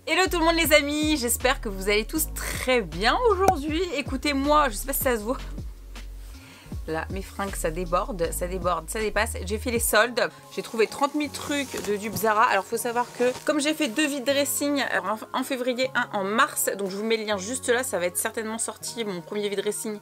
Hello tout le monde les amis, j'espère que vous allez tous très bien aujourd'hui. Écoutez-moi, je sais pas si ça se voit. Là, mes fringues, ça déborde, ça dépasse. J'ai fait les soldes. J'ai trouvé 30 000 trucs de dupes Zara. Alors, faut savoir que comme j'ai fait 2 vide dressing en février, un en mars, donc je vous mets le lien juste là. Ça va être certainement sorti, mon premier vide dressing,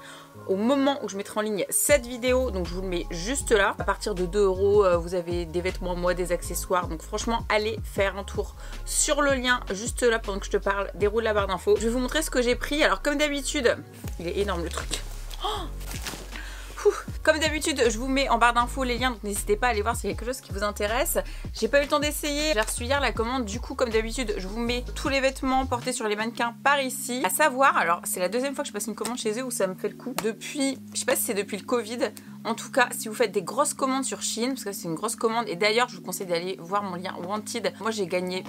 au moment où je mettrai en ligne cette vidéo. Donc, je vous le mets juste là. À partir de 2 €, vous avez des vêtements, moi, des accessoires. Donc, franchement, allez faire un tour sur le lien juste là pendant que je te parle. Déroule la barre d'infos. Je vais vous montrer ce que j'ai pris. Alors, comme d'habitude, il est énorme le truc. Oh, comme d'habitude, je vous mets en barre d'infos les liens, donc n'hésitez pas à aller voir s'il y a quelque chose qui vous intéresse. J'ai pas eu le temps d'essayer, j'ai reçu hier la commande, du coup comme d'habitude, je vous mets tous les vêtements portés sur les mannequins par ici. À savoir, alors c'est la deuxième fois que je passe une commande chez eux où ça me fait le coup. Depuis, je sais pas si c'est depuis le Covid, en tout cas, si vous faites des grosses commandes sur Shein, parce que c'est une grosse commande, et d'ailleurs je vous conseille d'aller voir mon lien Wanted. Moi j'ai gagné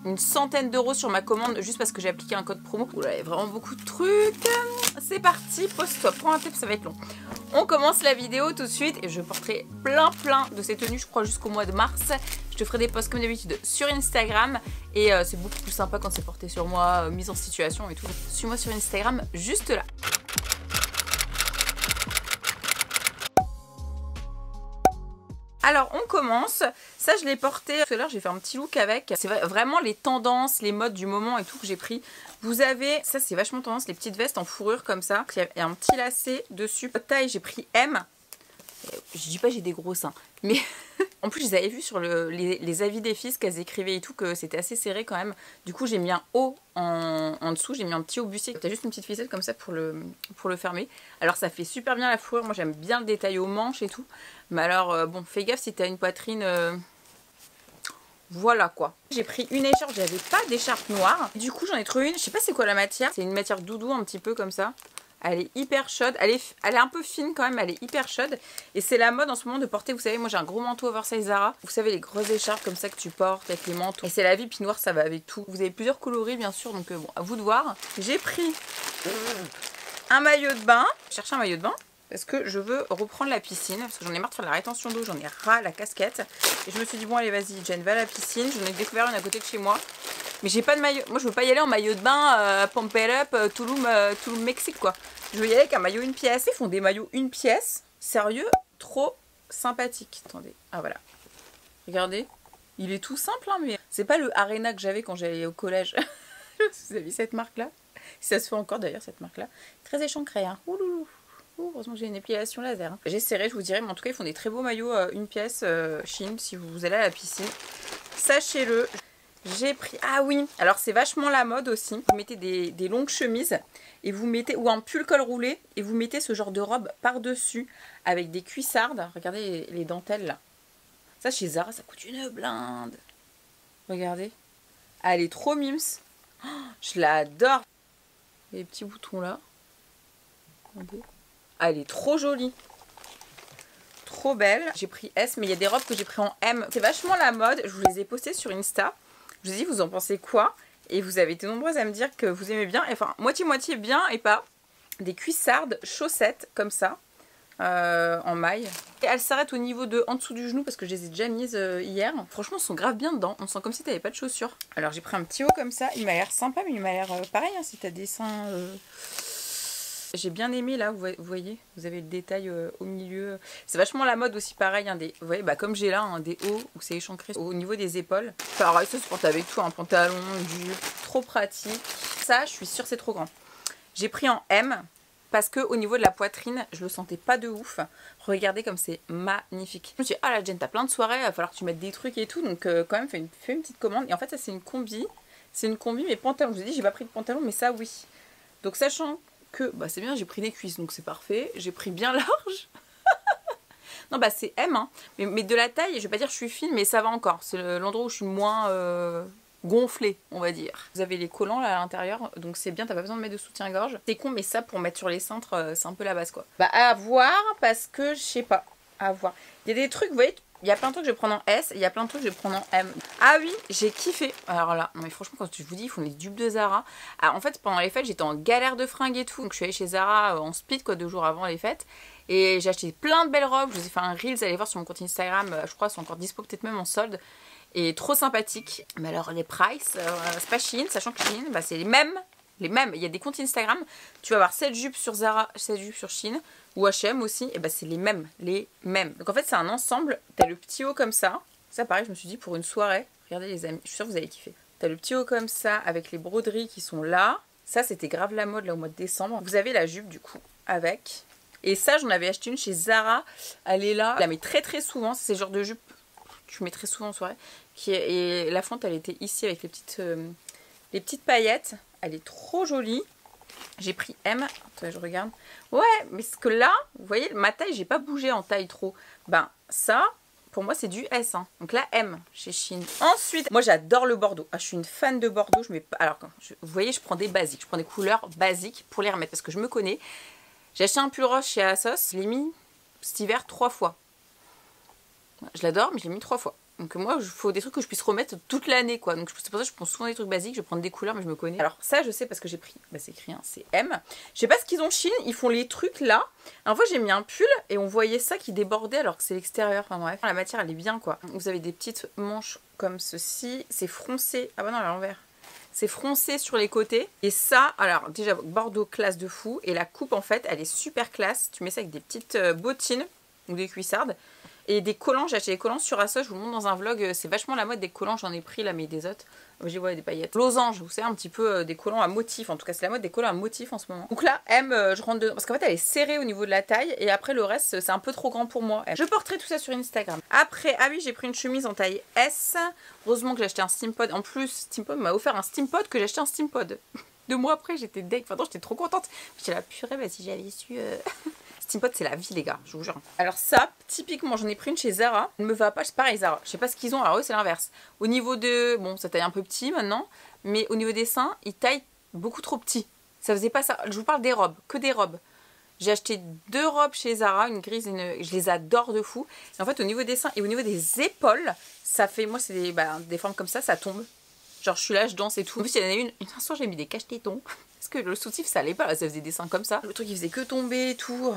une centaine d'euros sur ma commande juste parce que j'ai appliqué un code promo. Oula, il y a vraiment beaucoup de trucs. C'est parti, pose-toi, prends un thé, ça va être long. On commence la vidéo tout de suite et je porterai plein de ces tenues, je crois, jusqu'au mois de mars. Je te ferai des posts comme d'habitude sur Instagram et c'est beaucoup plus sympa quand c'est porté sur moi, mise en situation et tout. Suis-moi sur Instagram juste là. Alors on commence, ça je l'ai porté tout à l'heure, j'ai fait un petit look avec, c'est vraiment les tendances, les modes du moment et tout que j'ai pris. Vous avez, ça c'est vachement tendance, les petites vestes en fourrure comme ça, il y a un petit lacet dessus, taille j'ai pris M, je dis pas j'ai des gros seins, mais en plus je les avais vus sur les avis des filles qu'elles écrivaient et tout, que c'était assez serré quand même. Du coup j'ai mis un haut en dessous, j'ai mis un petit haut bustier, t'as juste une petite ficelle comme ça pour le fermer. Alors ça fait super bien la fourrure, moi j'aime bien le détail aux manches et tout. Mais alors bon, fais gaffe si t'as une poitrine... Voilà quoi. J'ai pris une écharpe, j'avais pas d'écharpe noire. Du coup j'en ai trouvé une, je sais pas c'est quoi la matière. C'est une matière doudou un petit peu comme ça. Elle est hyper chaude, elle est un peu fine quand même, elle est hyper chaude. Et c'est la mode en ce moment de porter, vous savez, moi j'ai un gros manteau oversize Zara. Vous savez les grosses écharpes comme ça que tu portes avec les manteaux. Et c'est la vie, puis noir ça va avec tout. Vous avez plusieurs coloris bien sûr, donc bon, à vous de voir. J'ai pris un maillot de bain. Je cherche un maillot de bain parce que je veux reprendre la piscine. Parce que j'en ai marre de faire la rétention d'eau, j'en ai ras la casquette. Et je me suis dit bon allez vas-y Jen, va à la piscine. J'en ai découvert une à côté de chez moi. Mais j'ai pas de maillot. Moi je veux pas y aller en maillot de bain, Pump It Up, Tulum, Mexique quoi. Je veux y aller avec un maillot une pièce. Ils font des maillots une pièce. Sérieux, trop sympathique. Attendez, ah voilà. Regardez, il est tout simple hein, mais c'est pas le Arena que j'avais quand j'allais au collège. Vous avez cette marque là? Si ça se fait encore d'ailleurs cette marque là. Très échancré hein. Ouloulou. Heureusement que j'ai une épilation laser. Hein. J'essaierai, je vous dirai, mais en tout cas ils font des très beaux maillots une pièce Shein si vous allez à la piscine. Sachez-le. J'ai pris... Ah oui, alors c'est vachement la mode aussi. Vous mettez des longues chemises et vous mettez... ou un pull col roulé et vous mettez ce genre de robe par-dessus avec des cuissardes. Regardez les dentelles là. Ça chez Zara ça coûte une blinde. Regardez. Ah, elle est trop mims. Oh, je l'adore. Les petits boutons là. Regardez. Ah, elle est trop jolie. Trop belle. J'ai pris S mais il y a des robes que j'ai pris en M. C'est vachement la mode. Je vous les ai postées sur Insta. Je vous ai dit, vous en pensez quoi? Et vous avez été nombreuses à me dire que vous aimez bien, enfin moitié-moitié bien et pas. Des cuissardes chaussettes comme ça, en maille. Et elles s'arrêtent au niveau de en dessous du genou parce que je les ai déjà mises hier. Franchement, elles sont grave bien dedans. On sent comme si t'avais pas de chaussures. Alors j'ai pris un petit haut comme ça. Il m'a l'air sympa, mais il m'a l'air pareil hein, si t'as des seins... J'ai bien aimé là, vous voyez, vous avez le détail au milieu. C'est vachement la mode aussi pareil, hein, vous voyez, bah, comme j'ai là, hein, des hauts où c'est échancré au niveau des épaules. Pareil, ça se porte avec tout, un pantalon, jupe, trop pratique. Ça, je suis sûre c'est trop grand. J'ai pris en M parce que au niveau de la poitrine, je le sentais pas de ouf. Regardez comme c'est magnifique. Je me suis dit, ah la Jen, t'as plein de soirées, il va falloir que tu mettes des trucs et tout. Donc quand même, fais une petite commande. Et en fait, ça c'est une combi. C'est une combi, mais pantalon. Je vous ai dit, j'ai pas pris de pantalon, mais ça oui. Donc sachant que bah c'est bien, j'ai pris des cuisses donc c'est parfait, j'ai pris bien large. Non bah c'est M hein. Mais de la taille, je vais pas dire que je suis fine mais ça va encore, c'est l'endroit où je suis moins gonflée on va dire. Vous avez les collants là à l'intérieur donc c'est bien, t'as pas besoin de mettre de soutien-gorge. C'est con mais ça pour mettre sur les cintres c'est un peu la base quoi. Bah à voir parce que je sais pas, à voir. Il y a des trucs, vous voyez, il y a plein de trucs que je vais prendre en S, il y a plein de trucs que je vais prendre en M. Ah oui, j'ai kiffé. Alors là, non mais franchement, quand je vous dis, ils font des dupes de Zara. Ah, en fait, pendant les fêtes, j'étais en galère de fringues et tout. Donc je suis allée chez Zara en split, quoi, 2 jours avant les fêtes. Et j'ai acheté plein de belles robes. Je vous ai fait un Reels, allez voir sur mon compte Instagram. Je crois qu'ils sont encore dispo, peut-être même en solde. Et trop sympathique. Mais alors les prices, c'est pas Shein, sachant que Shein, bah, c'est les mêmes. Les mêmes. Il y a des comptes Instagram. Tu vas avoir 7 jupes sur Zara, 7 jupes sur Shein. Ou H&M aussi. Et bah c'est les mêmes. Les mêmes. Donc en fait c'est un ensemble. T'as le petit haut comme ça. Ça pareil, je me suis dit pour une soirée. Regardez les amis, je suis sûre que vous allez kiffer. T'as le petit haut comme ça avec les broderies qui sont là. Ça c'était grave la mode là au mois de décembre. Vous avez la jupe du coup avec. Et ça j'en avais acheté une chez Zara. Elle est là. Je la mets très très souvent. C'est ce genre de jupe que je mets très souvent en soirée. Et la fente elle était ici avec les petites paillettes. Elle est trop jolie. J'ai pris M. Attends, je regarde. Ouais, mais ce que là, vous voyez, ma taille, j'ai pas bougé en taille trop. Ben, ça, pour moi, c'est du S. Hein. Donc là, M chez Shein. Ensuite, moi, j'adore le Bordeaux. Ah, je suis une fan de Bordeaux. Je mets pas... Alors, vous voyez, je prends des basiques. Je prends des couleurs basiques pour les remettre parce que je me connais. J'ai acheté un pull rose chez ASOS. Je l'ai mis cet hiver 3 fois. Je l'adore, mais je l'ai mis 3 fois. Donc moi, il faut des trucs que je puisse remettre toute l'année, quoi. Donc c'est pour ça que je prends souvent des trucs basiques. Je vais prendre des couleurs, mais je me connais. Alors ça, je sais parce que j'ai pris... Bah c'est écrit, hein, c'est M. Je sais pas ce qu'ils ont Shein. Ils font les trucs là. Un fois, j'ai mis un pull et on voyait ça qui débordait alors que c'est l'extérieur. Enfin bref, la matière, elle est bien, quoi. Vous avez des petites manches comme ceci. C'est froncé. Ah bah non, à l'envers. C'est froncé sur les côtés. Et ça, alors déjà, Bordeaux classe de fou. Et la coupe, en fait, elle est super classe. Tu mets ça avec des petites bottines ou des cuissardes. Et des collants, j'ai acheté des collants sur Asos, je vous le montre dans un vlog, c'est vachement la mode des collants, j'en ai pris là, mais des autres, j'ai ouais, des paillettes. Losange, vous savez, un petit peu des collants à motifs, en tout cas c'est la mode des collants à motifs en ce moment. Donc là, M, je rentre dedans, parce qu'en fait elle est serrée au niveau de la taille, et après le reste, c'est un peu trop grand pour moi. Je porterai tout ça sur Instagram. Après, ah oui, j'ai pris une chemise en taille S, heureusement que j'ai acheté un Steampod, en plus, Steampod m'a offert un Steampod que j'ai acheté un Steampod. 2 mois après, j'étais deg, enfin non, j'étais trop contente. J'étais la purée, bah si j'avais su... Steampod, c'est la vie, les gars, je vous jure. Alors ça, typiquement, j'en ai pris une chez Zara. Elle me va pas, c'est pareil, Zara. Je sais pas ce qu'ils ont, alors eux, c'est l'inverse. Au niveau de... Bon, ça taille un peu petit maintenant, mais au niveau des seins, ils taillent beaucoup trop petit. Ça faisait pas ça. Je vous parle des robes, que des robes. J'ai acheté 2 robes chez Zara, une grise et une... Je les adore de fou. Et en fait, au niveau des seins et au niveau des épaules, ça fait... Moi, c'est des formes comme ça tombe. Genre, je suis là, je danse et tout. En plus, il y en a une fois, j'ai mis des cache-tétons. Parce que le soutif, ça allait pas, là, ça faisait des seins comme ça. Le truc, il faisait que tomber et tout.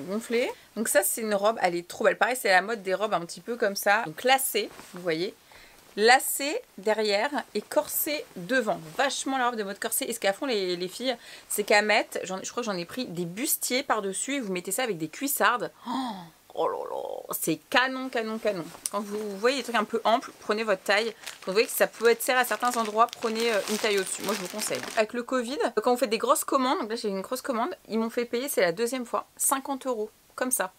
Gonflé. Donc ça, c'est une robe, elle est trop belle. Pareil, c'est la mode des robes un petit peu comme ça. Donc lacée, vous voyez. Lacée derrière et corsée devant. Vachement la robe de mode corsée. Et ce qu'à font les filles, c'est qu'à mettre, je crois que j'en ai pris des bustiers par-dessus et vous mettez ça avec des cuissardes. Oh là là, c'est canon, canon, canon. Quand vous voyez des trucs un peu amples, prenez votre taille. Quand vous voyez que ça peut être serré à certains endroits, prenez une taille au-dessus. Moi, je vous conseille. Avec le Covid, quand vous faites des grosses commandes, donc là, j'ai une grosse commande, ils m'ont fait payer, c'est la 2e fois, 50 €. Comme ça.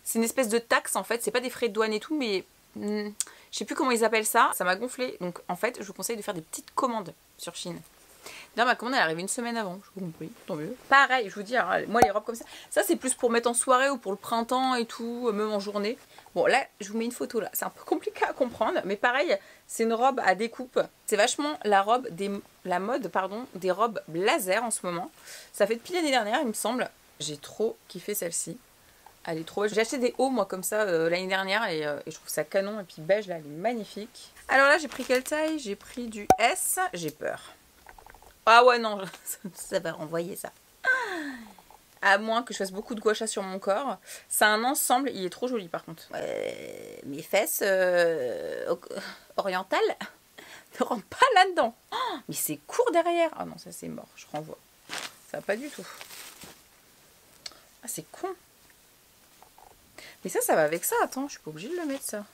C'est une espèce de taxe, en fait. C'est pas des frais de douane et tout, mais je sais plus comment ils appellent ça. Ça m'a gonflé. Donc, en fait, je vous conseille de faire des petites commandes sur Shein. D'ailleurs, ma commande elle est arrivée une semaine avant, je vous compris, tant mieux. Pareil, je vous dis, alors, moi les robes comme ça c'est plus pour mettre en soirée ou pour le printemps et tout, même en journée. Bon là, je vous mets une photo là, c'est un peu compliqué à comprendre, mais pareil, c'est une robe à découpe. C'est vachement la mode des robes blazer en ce moment. Ça fait depuis l'année dernière, il me semble. J'ai trop kiffé celle-ci. Elle est trop belle. J'ai acheté des hauts moi comme ça l'année dernière et je trouve ça canon. Et puis beige là, elle est magnifique. Alors là, j'ai pris quelle taille? J'ai pris du S, j'ai peur. Ah ouais, non, ça va renvoyer ça. À moins que je fasse beaucoup de gua sha sur mon corps. C'est un ensemble, il est trop joli par contre. Mes fesses orientales ne rentrent pas là-dedans. Oh, mais c'est court derrière. Ah non, ça c'est mort, je renvoie. Ça va pas du tout. Ah, c'est con. Mais ça va avec ça. Attends, je suis pas obligée de le mettre ça.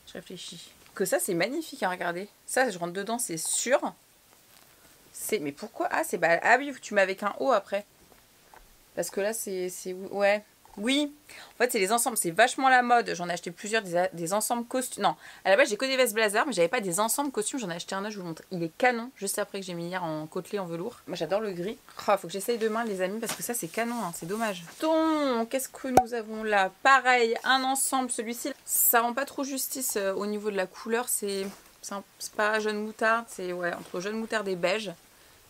Je réfléchis. Que ça c'est magnifique, hein, regardez. Ça je rentre dedans, c'est sûr. Mais pourquoi? Ah c'est ah oui, tu mets avec un haut après. Parce que là c'est ouais. Oui. En fait c'est les ensembles, c'est vachement la mode. J'en ai acheté plusieurs des ensembles costumes. Non, à la base j'ai que des vestes blazer, mais j'avais pas des ensembles costumes. J'en ai acheté un autre, je vous montre. Il est canon, juste après que j'ai mis hier en côtelé en velours. Moi j'adore le gris. Oh, faut que j'essaye demain les amis parce que ça c'est canon, hein, c'est dommage. Donc qu'est-ce que nous avons là? Pareil, un ensemble, celui-ci. Ça rend pas trop justice au niveau de la couleur. C'est pas jaune moutarde, c'est ouais, entre jaune moutarde et beige.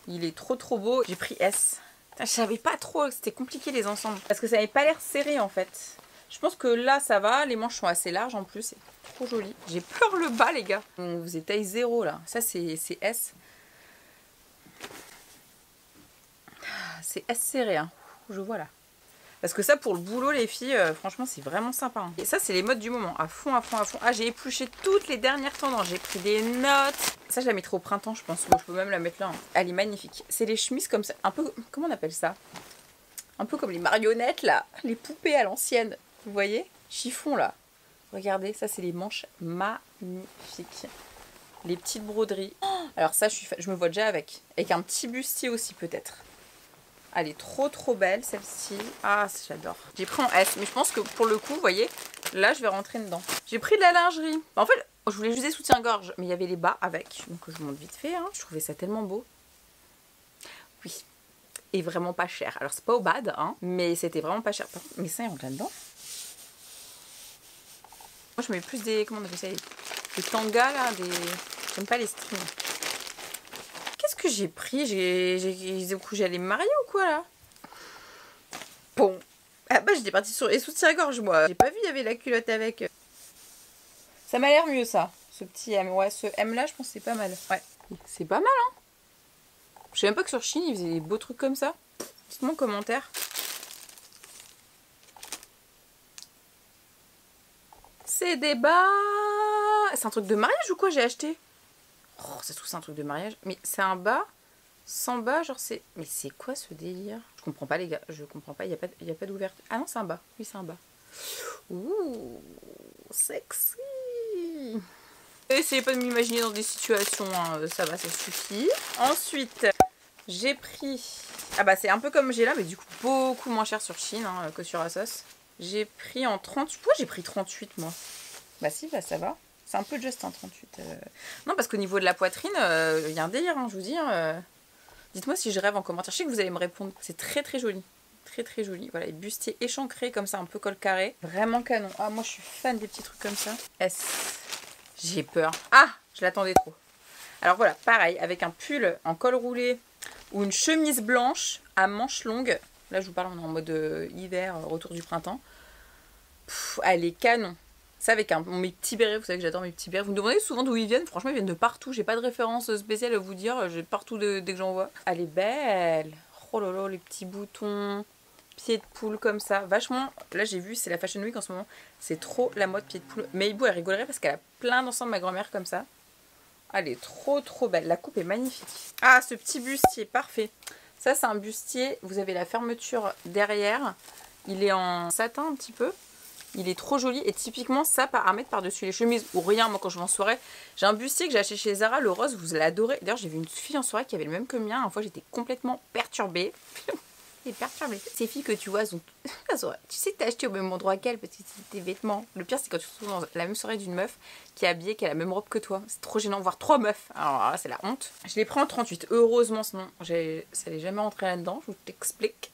Il est trop beau. J'ai pris S. Je savais pas trop, c'était compliqué les ensembles. Parce que ça n'avait pas l'air serré en fait. Je pense que là ça va, les manches sont assez larges en plus, c'est trop joli. J'ai peur le bas les gars. Vous êtes taille 0 là, ça c'est S. C'est S serré, hein. Je vois là. Parce que ça, pour le boulot, les filles, franchement, c'est vraiment sympa. Hein. Et ça, c'est les modes du moment. À fond, à fond, à fond. Ah, j'ai épluché toutes les dernières tendances. J'ai pris des notes. Ça, je la mettrai au printemps, je pense. Bon, je peux même la mettre là. Hein. Elle est magnifique. C'est les chemises comme ça. Un peu... Comment on appelle ça? Un peu comme les marionnettes, là. Les poupées à l'ancienne. Vous voyez? Chiffon, là. Regardez, ça, c'est les manches magnifiques. Les petites broderies. Oh, alors ça, je me vois déjà avec. Avec un petit bustier aussi, peut-être. Elle est trop trop belle celle-ci. Ah, j'adore. J'ai pris en S, mais je pense que pour le coup, vous voyez, là je vais rentrer dedans. J'ai pris de la lingerie. En fait, je voulais juste des soutiens-gorge, mais il y avait les bas avec. Donc je vous montre vite fait. Hein. Je trouvais ça tellement beau. Oui. Et vraiment pas cher. Alors c'est pas au bad, hein, mais c'était vraiment pas cher. Mais ça, il rentre là-dedans. Moi je mets plus des... Comment on appelle ça? Des tangas là. J'aime pas les strings. Qu'est-ce que j'ai pris? J'allais me marier ou quoi là? Bon. Ah bah j'étais partie sur les soutiens-gorge moi. J'ai pas vu il y avait la culotte avec. Ça m'a l'air mieux ça. Ce petit M. Ouais, ce M là je pense que c'est pas mal. Ouais. C'est pas mal hein. Je sais même pas que sur Shein ils faisaient des beaux trucs comme ça. Dites-moi en commentaire. C'est des bas. C'est un truc de mariage ou quoi j'ai acheté? Oh, ça se trouve c'est un truc de mariage. Mais c'est un bas sans bas, genre c'est... Mais c'est quoi ce délire? Je comprends pas les gars, je comprends pas, il y a pas d'ouverture. Ah non, c'est un bas. Oui, c'est un bas. Ouh, sexy. Essayez pas de m'imaginer dans des situations, hein. Ça va, ça suffit. Ensuite, j'ai pris... Ah bah c'est un peu comme j'ai là, mais du coup beaucoup moins cher sur Shein hein, que sur Asos. J'ai pris en 38... Pourquoi j'ai pris 38 moi? Bah si, bah ça va. C'est un peu juste un 38. Non, parce qu'au niveau de la poitrine, il y a un délire, hein, je vous dis. Dites-moi si je rêve en commentaire. Je sais que vous allez me répondre. C'est très très joli. Très très joli. Voilà, les bustiers échancrés comme ça, un peu col carré. Vraiment canon. Ah, moi je suis fan des petits trucs comme ça. S. J'ai peur. Ah, je l'attendais trop. Alors voilà, pareil, avec un pull en col roulé ou une chemise blanche à manches longues. Là, je vous parle, on est en mode hiver, retour du printemps. Pff, elle est canon. Ça avec mes petits bérets, vous savez que j'adore mes petits bérets. Vous me demandez souvent d'où ils viennent. Franchement, ils viennent de partout. J'ai pas de référence spéciale à vous dire. J'ai partout dès que j'en vois. Elle est belle. Oh là là, les petits boutons. Pieds de poule comme ça. Vachement. Là, j'ai vu, c'est la Fashion Week en ce moment. C'est trop la mode pieds de poule. Maïbou, elle rigolerait parce qu'elle a plein d'ensembles, ma grand-mère, comme ça. Elle est trop trop belle. La coupe est magnifique. Ah, ce petit bustier, parfait. Ça, c'est un bustier. Vous avez la fermeture derrière. Il est en satin un petit peu. Il est trop joli et typiquement ça à mettre par-dessus les chemises ou rien. Moi quand je vais en soirée, j'ai un bustier que j'ai acheté chez Zara, le rose, vous l'adorez. D'ailleurs j'ai vu une fille en soirée qui avait le même que le mien. Une fois j'étais complètement perturbée. Perturbée. Ces filles que tu vois sont... tu sais que t'as acheté au même endroit qu'elle parce que c'est tes vêtements. Le pire c'est quand tu te retrouves dans la même soirée d'une meuf qui est habillée, qui a la même robe que toi. C'est trop gênant, voir trois meufs. Alors là c'est la honte. Je l'ai pris en 38, heureusement sinon ça n'est jamais rentré là-dedans, je vous t'explique.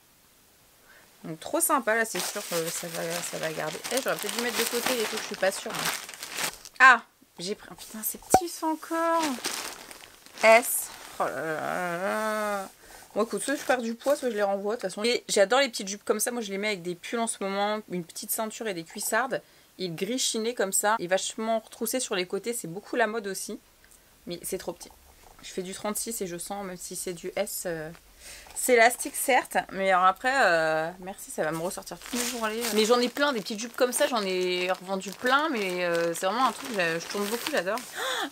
Donc trop sympa là, c'est sûr que ça va garder. J'aurais peut-être dû mettre de côté les trucs, je suis pas sûre. Hein. Ah, j'ai pris... Putain, c'est petit encore. S. Oh là là là. Bon écoute, soit je perds du poids, soit je les renvoie de toute façon. Et j'adore les petites jupes comme ça, moi je les mets avec des pulls en ce moment, une petite ceinture et des cuissardes. Il gris chiné comme ça, il est vachement retroussé sur les côtés, c'est beaucoup la mode aussi. Mais c'est trop petit. Je fais du 36 et je sens, même si c'est du S... C'est élastique certes, mais alors après, merci, ça va me ressortir tous les jours. Mais j'en ai plein, des petites jupes comme ça, j'en ai revendu plein, mais c'est vraiment un truc, je tourne beaucoup, j'adore.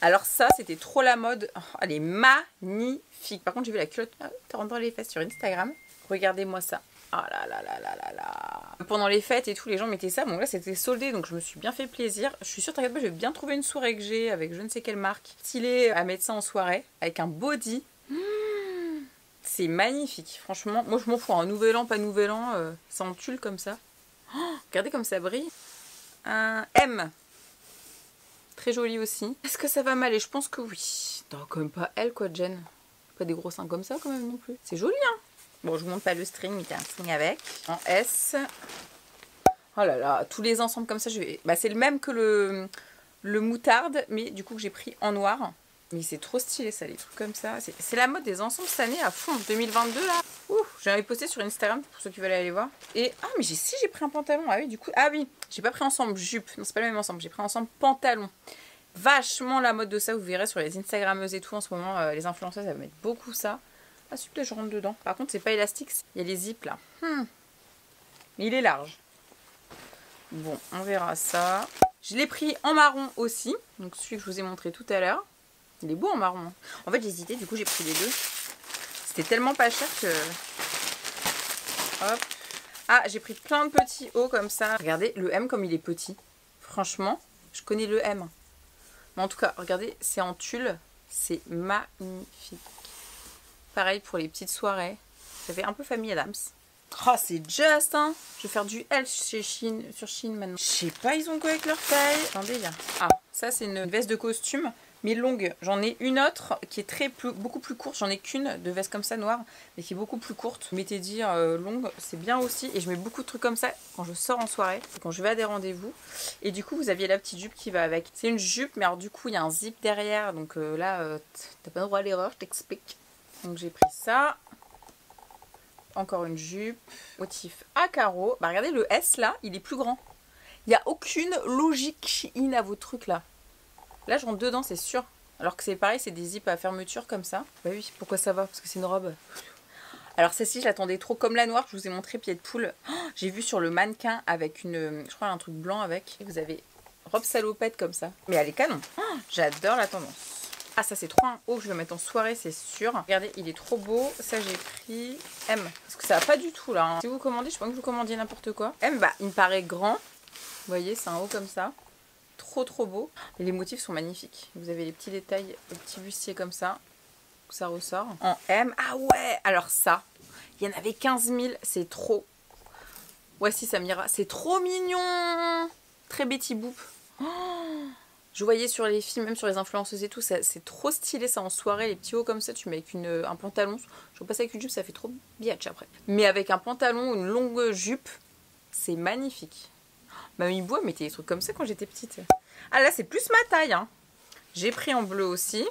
Alors ça, c'était trop la mode. Oh, elle est magnifique. Par contre, j'ai vu la culotte te rentre dans les fesses sur Instagram. Regardez-moi ça. Oh là là là là là là. Pendant les fêtes et tout, les gens mettaient ça. Bon là, c'était soldé, donc je me suis bien fait plaisir. Je suis sûre, t'inquiète pas, je vais bien trouver une soirée que j'ai avec je ne sais quelle marque. Stylée à mettre ça en soirée, avec un body. C'est magnifique, franchement. Moi, je m'en fous. Un nouvel an, pas nouvel an, c'est en tulle comme ça. Oh, regardez comme ça brille. Un M. Très joli aussi. Est-ce que ça va m'aller? Je pense que oui. Non, quand même pas elle, quoi, Jen. Pas des gros seins comme ça, quand même, non plus. C'est joli, hein. Bon, je vous montre pas le string, mais il y a un string avec. En S. Oh là là, tous les ensembles comme ça, je vais... Bah, c'est le même que le moutarde, mais du coup, que j'ai pris en noir. Mais c'est trop stylé ça, les trucs comme ça. C'est la mode des ensembles cette année à fond. 2022 là. Ouh, j'en avais posté sur Instagram pour ceux qui veulent aller voir. Et ah mais si j'ai pris un pantalon. Ah oui du coup. Ah oui, j'ai pas pris ensemble jupe. Non c'est pas le même ensemble. J'ai pris ensemble pantalon. Vachement la mode de ça. Vous verrez sur les Instagrammeuses et tout en ce moment. Les influenceuses elles mettent beaucoup ça. Ah super je rentre dedans. Par contre c'est pas élastique. Il y a les zips là. Mais il est large. Bon, on verra ça. Je l'ai pris en marron aussi. Donc celui que je vous ai montré tout à l'heure. Il est beau en marron. En fait, j'hésitais, du coup, j'ai pris les deux. C'était tellement pas cher que... Hop. Ah, j'ai pris plein de petits hauts comme ça. Regardez, le M comme il est petit. Franchement, je connais le M. Mais en tout cas, regardez, c'est en tulle. C'est magnifique. Pareil pour les petites soirées. Ça fait un peu famille Adams. Oh, c'est just, hein. Je vais faire du L chez Shein, sur Shein maintenant. Je sais pas, ils ont quoi avec leur taille. Attendez, il y a... Ah, ça, c'est une veste de costume, mais longue. J'en ai une autre qui est beaucoup plus courte. J'en ai qu'une de veste comme ça, noire, mais qui est beaucoup plus courte. Mettez dire longue, c'est bien aussi. Et je mets beaucoup de trucs comme ça quand je sors en soirée, quand je vais à des rendez-vous. Et du coup, vous aviez la petite jupe qui va avec. C'est une jupe, mais alors du coup, il y a un zip derrière. Donc là, t'as pas le droit à l'erreur, je t'explique. Donc j'ai pris ça. Encore une jupe, motif à carreaux. Bah regardez, le S là, il est plus grand. Il n'y a aucune logique Shein à vos trucs là. Là, je rentre dedans, c'est sûr. Alors que c'est pareil, c'est des zips à fermeture comme ça. Bah oui, pourquoi ça va? Parce que c'est une robe. Alors celle-ci, je l'attendais trop comme la noire que je vous ai montré pied de poule. Oh, j'ai vu sur le mannequin avec une, je crois un truc blanc avec. Et vous avez robe salopette comme ça. Mais elle est canon. Oh, j'adore la tendance. Ah, ça c'est trop un haut que je vais mettre en soirée, c'est sûr. Regardez, il est trop beau. Ça, j'ai pris M. Parce que ça va pas du tout là. Hein. Si vous commandez, je pense que vous commandiez n'importe quoi. M, bah, il me paraît grand. Vous voyez, c'est un haut comme ça. Trop beau. Et les motifs sont magnifiques. Vous avez les petits détails, le petit bustier comme ça. Ça ressort. En M. Ah ouais. Alors ça, il y en avait 15 000. C'est trop. Ouais, si, ça m'ira. C'est trop mignon. Très Betty Boop. Oh, je voyais sur les films, même sur les influenceuses et tout, c'est trop stylé ça en soirée, les petits hauts comme ça, tu mets avec un pantalon, je repasse avec une jupe, ça fait trop biatch après. Mais avec un pantalon, une longue jupe, c'est magnifique. Mamie Bois mettait des trucs comme ça quand j'étais petite. Ah là c'est plus ma taille, hein. J'ai pris en bleu aussi.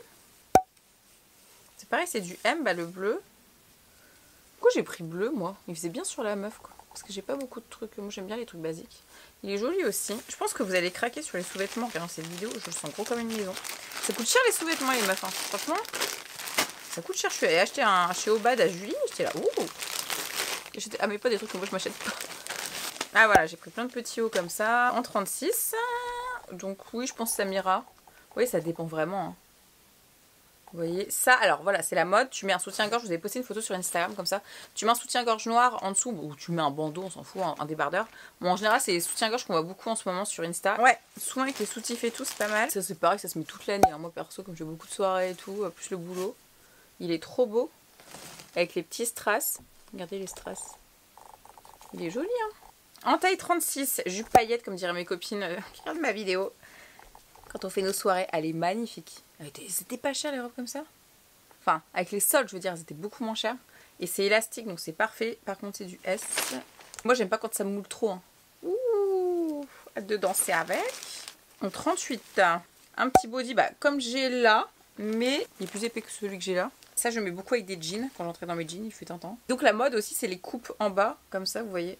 C'est pareil, c'est du M, bah le bleu. Pourquoi j'ai pris bleu moi? Il faisait bien sur la meuf quoi. Parce que j'ai pas beaucoup de trucs, moi j'aime bien les trucs basiques. Il est joli aussi. Je pense que vous allez craquer sur les sous-vêtements en regardant cette vidéo. Je le sens gros comme une maison. Ça coûte cher les sous-vêtements les meufs. Hein. Franchement, ça coûte cher. Je suis allée acheter un chez Obad à Julie. J'étais là. Ouh. Ah mais pas des trucs que moi je m'achète pas. Ah voilà, j'ai pris plein de petits hauts comme ça. En 36. Donc oui, je pense que ça m'ira. Oui, ça dépend vraiment. Hein. Vous voyez, ça, alors voilà, c'est la mode. Tu mets un soutien-gorge, je vous ai posté une photo sur Instagram comme ça. Tu mets un soutien-gorge noir en dessous, ou tu mets un bandeau, on s'en fout, un débardeur. Bon, en général, c'est les soutiens-gorge qu'on voit beaucoup en ce moment sur Insta. Ouais, souvent avec les soutifs et tout, c'est pas mal. Ça, c'est pareil, ça se met toute l'année. Hein. Moi, perso, comme j'ai beaucoup de soirées et tout, plus le boulot. Il est trop beau. Avec les petits strass. Regardez les strass. Il est joli, hein. En taille 36, jupe paillette, comme diraient mes copines qui regardent ma vidéo. Quand on fait nos soirées, elle est magnifique. C'était pas cher les robes comme ça. Enfin, avec les soldes, je veux dire, elles étaient beaucoup moins chères. Et c'est élastique, donc c'est parfait. Par contre, c'est du S. Moi, j'aime pas quand ça moule trop. Hein. Ouh, hâte de danser avec. En 38, un petit body, bah, comme j'ai là, mais il est plus épais que celui que j'ai là. Ça, je mets beaucoup avec des jeans. Quand j'entrais dans mes jeans, il fut un temps. Donc la mode aussi, c'est les coupes en bas, comme ça, vous voyez.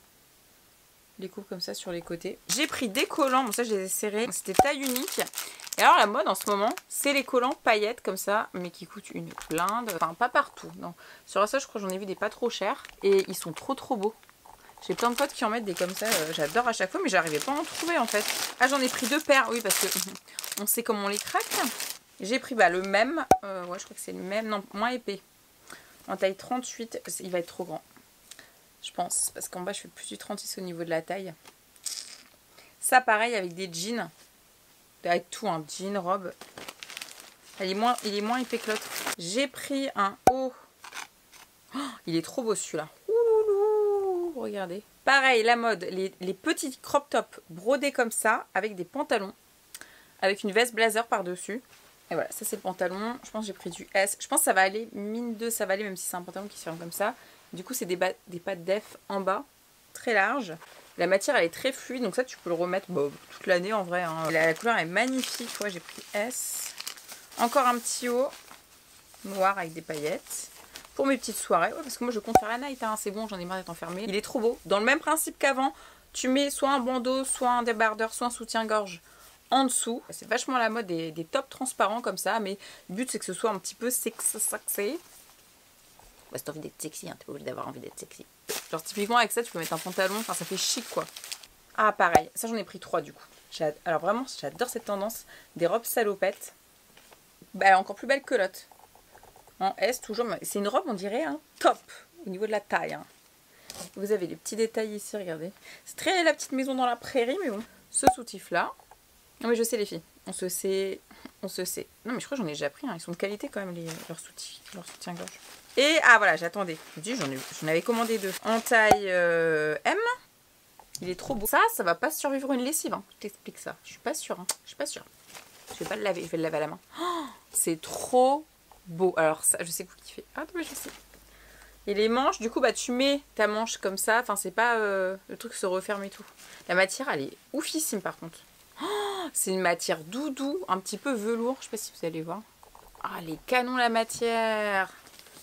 Les coupes comme ça sur les côtés. J'ai pris des collants, bon ça je les ai serrés. C'était taille unique. Et alors la mode en ce moment, c'est les collants paillettes comme ça, mais qui coûtent une blinde. Enfin pas partout, non. Sur ça je crois que j'en ai vu des pas trop chers. Et ils sont trop beaux. J'ai plein de potes qui en mettent des comme ça, j'adore à chaque fois, mais j'arrivais pas à en trouver en fait. Ah j'en ai pris 2 paires, oui parce que on sait comment on les craque. J'ai pris bah, le même, ouais je crois que c'est le même, non moins épais. En taille 38, il va être trop grand. Je pense, parce qu'en bas je fais plus du 36 au niveau de la taille. Ça pareil avec des jeans. Avec tout, un jean, robe. Il est moins épais que l'autre. J'ai pris un haut. Oh, il est trop beau celui-là. Regardez. Pareil, la mode, les petits crop tops brodés comme ça, avec des pantalons. Avec une veste blazer par-dessus. Et voilà, ça c'est le pantalon. Je pense que j'ai pris du S. Je pense que ça va aller, mine 2, ça va aller, même si c'est un pantalon qui se ferme comme ça. Du coup, c'est des pattes def en bas, très larges. La matière, elle est très fluide, donc ça, tu peux le remettre toute l'année en vrai. Hein. La couleur est magnifique. Ouais, j'ai pris S. Encore un petit haut noir avec des paillettes. Pour mes petites soirées. Ouais, parce que moi, je compte faire la night. Hein. C'est bon, j'en ai marre d'être enfermée. Il est trop beau. Dans le même principe qu'avant, tu mets soit un bandeau, soit un débardeur, soit un soutien-gorge en dessous. C'est vachement la mode des tops transparents comme ça. Mais le but, c'est que ce soit un petit peu sexy. Bah, si t'as envie d'être sexy, hein, t'es pas obligé d'avoir envie d'être sexy. Genre typiquement avec ça tu peux mettre un pantalon, enfin ça fait chic quoi. Ah pareil, ça j'en ai pris 3 du coup. Alors vraiment j'adore cette tendance des robes salopettes. Bah elle est encore plus belle que l'autre. En S toujours, c'est une robe on dirait hein, top au niveau de la taille. Hein. Vous avez les petits détails ici, regardez. C'est très la petite maison dans la prairie mais bon. Ce soutif là. Non mais je sais les filles, on se sait. Non mais je crois que j'en ai déjà pris, hein. Ils sont de qualité quand même leurs soutiens-gorge. Et ah voilà, j'attendais. Je dis j'en avais commandé 2. En taille M. Il est trop beau. Ça va pas survivre une lessive. Hein. Je t'explique ça. Je suis pas sûre. Hein. Je suis pas sûre. Je vais pas le laver. Je vais le laver à la main. Oh, c'est trop beau. Alors ça, je sais que vous kiffez. Ah mais je sais. Et les manches, du coup, bah tu mets ta manche comme ça. Enfin, c'est pas le truc se referme et tout. La matière, elle est oufissime par contre. Oh, c'est une matière doudou, un petit peu velours. Je sais pas si vous allez voir. Ah, les canons la matière.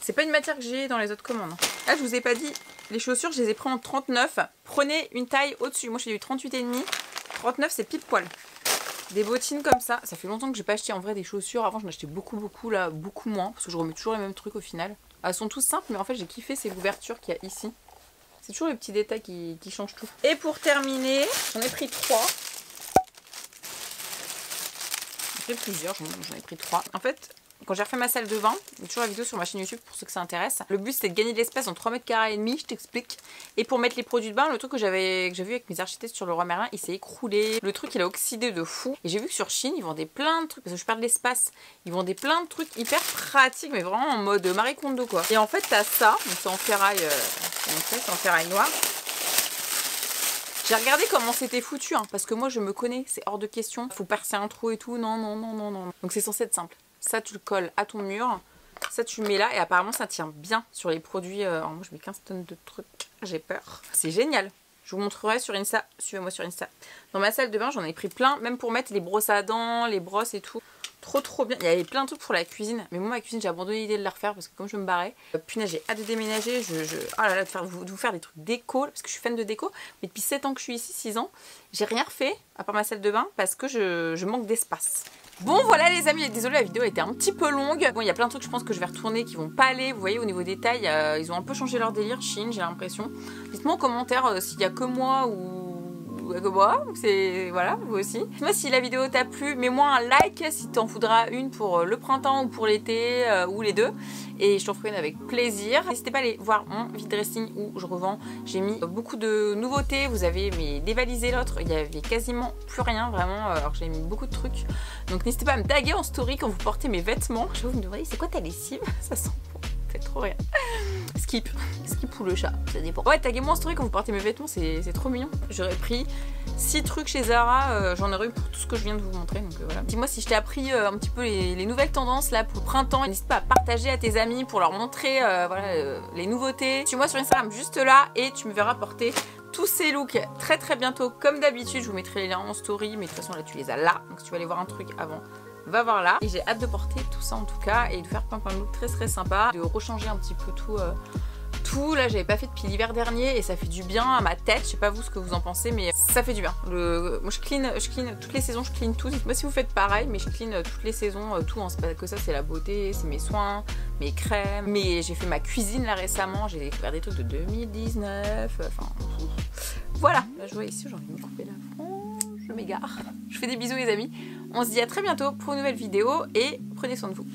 C'est pas une matière que j'ai dans les autres commandes. Ah, je vous ai pas dit, les chaussures, je les ai pris en 39. Prenez une taille au-dessus. Moi, j'ai eu 38,5. 39, c'est pile poil. Des bottines comme ça. Ça fait longtemps que j'ai pas acheté en vrai des chaussures. Avant, j'en achetais beaucoup, là, beaucoup moins. Parce que je remets toujours les mêmes trucs au final. Elles sont tous simples, mais en fait, j'ai kiffé ces ouvertures qu'il y a ici. C'est toujours les petits détails qui changent tout. Et pour terminer, j'en ai pris 3. J'en ai plusieurs, j'en ai pris 3. En fait, quand j'ai refait ma salle de bain, il y a toujours la vidéo sur ma chaîne YouTube pour ceux que ça intéresse. Le but c'est de gagner de l'espace en 3,5 m, je t'explique. Et pour mettre les produits de bain, le truc que j'ai vu avec mes architectes sur Leroy Merlin, il s'est écroulé. Le truc il a oxydé de fou. Et j'ai vu que sur Chine, ils vendaient plein de trucs, parce que je perds de l'espace. Ils vendaient plein de trucs hyper pratiques, mais vraiment en mode Marie Kondo quoi. Et en fait t'as ça, donc c'est en ferraille, c'est en ferraille noire. J'ai regardé comment c'était foutu, hein, parce que moi je me connais, c'est hors de question. Faut percer un trou et tout, non. Donc c'est censé être simple. Ça tu le colles à ton mur, ça tu le mets là et apparemment ça tient bien sur les produits. Alors moi je mets 15 tonnes de trucs, j'ai peur. C'est génial. Je vous montrerai sur Insta, suivez-moi sur Insta. Dans ma salle de bain j'en ai pris plein, même pour mettre les brosses à dents, les brosses et tout. Trop bien. Il y avait plein de trucs pour la cuisine. Mais moi, ma cuisine, j'ai abandonné l'idée de la refaire parce que comme je me barrais, punaise, j'ai hâte de déménager. Oh là là, de vous faire des trucs déco parce que je suis fan de déco. Mais depuis 7 ans que je suis ici, 6 ans, j'ai rien refait à part ma salle de bain parce que je manque d'espace. Bon voilà les amis, désolée la vidéo a été un petit peu longue. Bon il y a plein de trucs je pense que je vais retourner qui vont pas aller. Vous voyez au niveau des tailles, ils ont un peu changé leur délire Chine j'ai l'impression. Dites-moi en commentaire s'il y a que moi ou que moi, c'est voilà, vous aussi. Dites-moi si la vidéo t'a plu, mets-moi un like si t'en voudras une pour le printemps ou pour l'été ou les deux. Et je t'en ferai une avec plaisir. N'hésitez pas à aller voir mon vide dressing où je revends. J'ai mis beaucoup de nouveautés. Vous avez dévalisé l'autre. Il y avait quasiment plus rien vraiment. Alors j'ai mis beaucoup de trucs. Donc n'hésitez pas à me taguer en story quand vous portez mes vêtements. Je vais vous me demander c'est quoi ta lessive? Ça sent bon. Fait trop rien. Skip ou le chat, ça dépend. Ouais, taguez-moi en story quand vous portez mes vêtements, c'est trop mignon. J'aurais pris 6 trucs chez Zara, j'en aurais eu pour tout ce que je viens de vous montrer, donc voilà. Dis-moi si je t'ai appris un petit peu les nouvelles tendances là pour le printemps. N'hésite pas à partager à tes amis pour leur montrer voilà, les nouveautés. Suis-moi sur Instagram juste là et tu me verras porter tous ces looks très bientôt comme d'habitude. Je vous mettrai les liens en story, mais de toute façon là tu les as là, donc si tu veux aller voir un truc avant, va voir là. Et j'ai hâte de porter tout ça en tout cas et de faire plein de looks très sympa, de rechanger un petit peu tout. Là j'avais pas fait depuis l'hiver dernier et ça fait du bien à ma tête. Je sais pas vous ce que vous en pensez mais ça fait du bien. Moi je clean toutes les saisons, je clean tout. Dites-moi si vous faites pareil, mais je clean toutes les saisons tout, hein. C'est pas que ça, c'est la beauté, c'est mes soins, mes crèmes. Mais j'ai fait ma cuisine là récemment, j'ai découvert des trucs de 2019. Enfin voilà, là je vois ici, j'ai envie de me couper la frange, je m'égare. Je fais des bisous les amis. On se dit à très bientôt pour une nouvelle vidéo et prenez soin de vous.